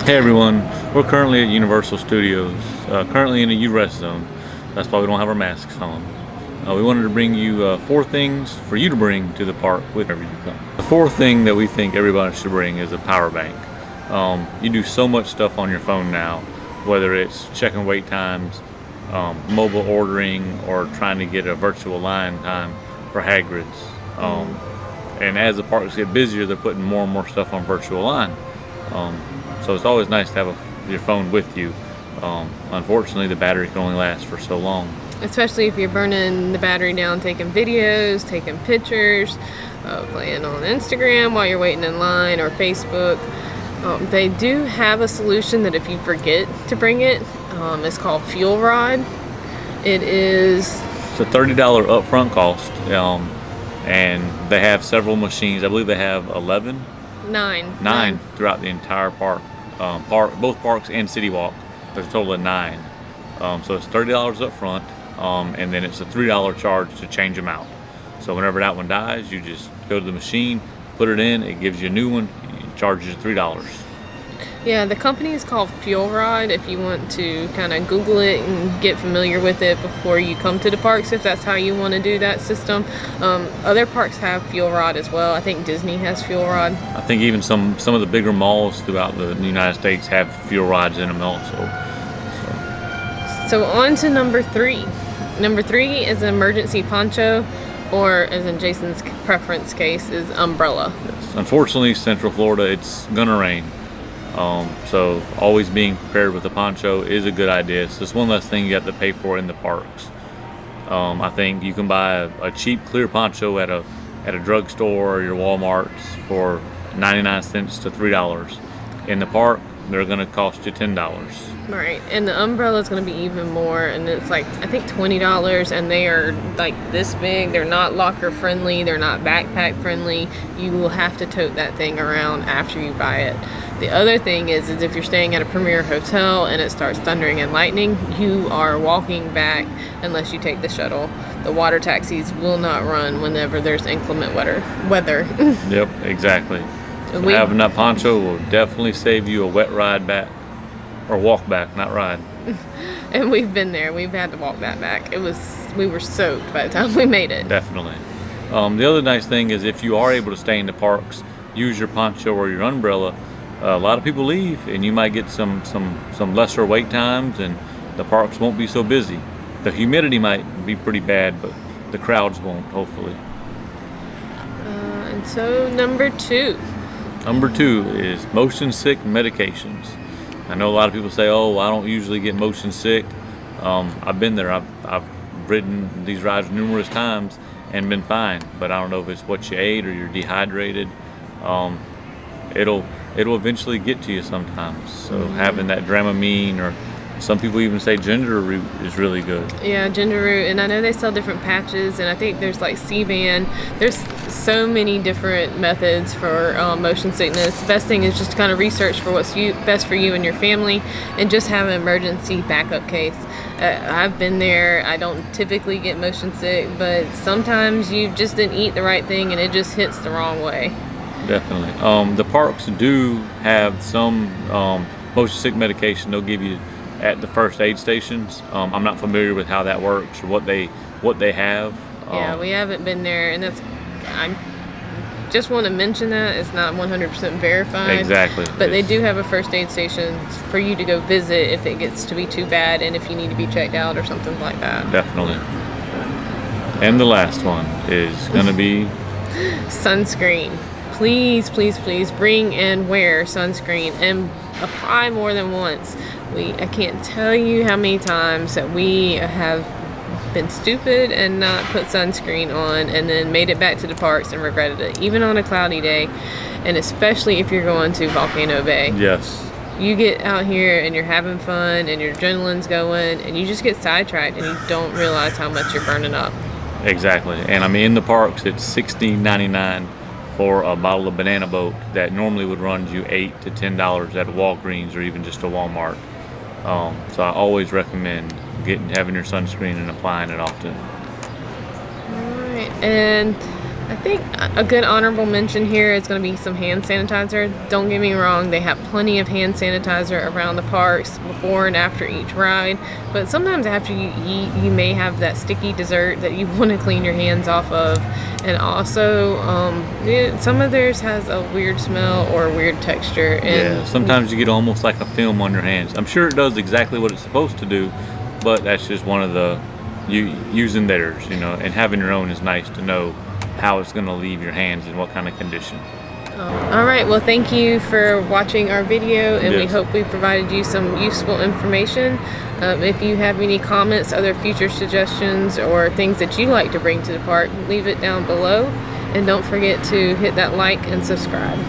Hey everyone, we're currently at Universal Studios, currently in a U-Rest zone. That's why we don't have our masks on. We wanted to bring you 4 things for you to bring to the park whenever you come. The 4th thing that we think everybody should bring is a power bank. You do so much stuff on your phone now, whether it's checking wait times, mobile ordering, or trying to get a virtual line time for Hagrid's. And as the parks get busier, they're putting more and more stuff on virtual line. So it's always nice to have your phone with you. Unfortunately, the battery can only last for so long. Especially if you're burning the battery down, taking videos, taking pictures, playing on Instagram while you're waiting in line, or Facebook. They do have a solution that if you forget to bring it, it's called Fuel Rod. It's a $30 upfront cost, and they have several machines. I believe they have 9 throughout the entire park. Both parks and City Walk. There's a total of 9. So it's $30 up front, and then it's a $3 charge to change them out. So whenever that one dies, you just go to the machine, put it in, it gives you a new one, it charges you $3. Yeah, the company is called Fuel Rod. If you want to kind of Google it and get familiar with it before you come to the parks, if that's how you want to do that system. Other parks have Fuel Rod as well. I think Disney has Fuel Rod. I think even some of the bigger malls throughout the United States have Fuel Rods in them also. So on to number 3. Number 3 is an emergency poncho, or as in Jason's preference case, is umbrella. Yes. Unfortunately, Central Florida, it's gonna rain. So always being prepared with a poncho is a good idea. It's just one less thing you have to pay for in the parks. I think you can buy a cheap clear poncho at a drugstore or your Walmarts for 99 cents to $3. In the park, they're going to cost you $10. Right, and the umbrella is going to be even more, and it's like, I think $20, and they are like this big. They're not locker friendly, they're not backpack friendly. You will have to tote that thing around after you buy it. The other thing is if you're staying at a premier hotel and it starts thundering and lightning, you are walking back unless you take the shuttle. The water taxis will not run whenever there's inclement weather. Yep, exactly. So having that poncho will definitely save you a wet ride back, or walk back, not ride. And we've been there. We've had to walk that back. We were soaked by the time we made it. Definitely. The other nice thing is if you are able to stay in the parks, use your poncho or your umbrella. A lot of people leave, and you might get some lesser wait times, and the parks won't be so busy. The humidity might be pretty bad, but the crowds won't, hopefully. And so number 2. Number 2 is motion sick medications. I know a lot of people say, "Oh, I don't usually get motion sick." I've been there. I've ridden these rides numerous times and been fine. But I don't know if it's what you ate or you're dehydrated. It'll eventually get to you sometimes. So having that Dramamine, or some people even say ginger root, is really good. Yeah, ginger root, and I know they sell different patches, and I think there's like C-band. There's so many different methods for motion sickness. The best thing is just to kind of research for what's best for you and your family, and just have an emergency backup case. I've been there. I don't typically get motion sick, but sometimes you just didn't eat the right thing and it just hits the wrong way. Definitely. The parks do have some motion sick medication they'll give you at the first aid stations. I'm not familiar with how that works or what they have. Yeah, we haven't been there, and I just want to mention that it's not 100% verified. Exactly. But they do have a first aid station for you to go visit if it gets to be too bad and if you need to be checked out or something like that. Definitely. And the last one is going to be sunscreen. Please, please, please bring and wear sunscreen, and apply more than once. I can't tell you how many times that we have been stupid and not put sunscreen on, and then made it back to the parks and regretted it, even on a cloudy day, and especially if you're going to Volcano Bay. Yes. You get out here and you're having fun and your adrenaline's going, and you just get sidetracked and you don't realize how much you're burning up. Exactly. And I mean, in the parks, it's $16.99 for a bottle of banana boat that normally would run you $8 to $10 at a Walgreens or even just a Walmart. So I always recommend having your sunscreen and applying it often. All right, and I think a good honorable mention here is going to be some hand sanitizer. Don't get me wrong, they have plenty of hand sanitizer around the parks before and after each ride, but sometimes after you eat, you may have that sticky dessert that you want to clean your hands off of. And also, some of theirs has a weird smell or a weird texture. And yeah, sometimes you get almost like a film on your hands. I'm sure it does exactly what it's supposed to do, but that's just one of the, using theirs, you know, and having your own is nice to know how it's going to leave your hands and what kind of condition. All right, well, thank you for watching our video, and we Yes. hope we provided you some useful information. If you have any comments, other future suggestions, or things that you'd like to bring to the park, leave it down below, and don't forget to hit that like and subscribe.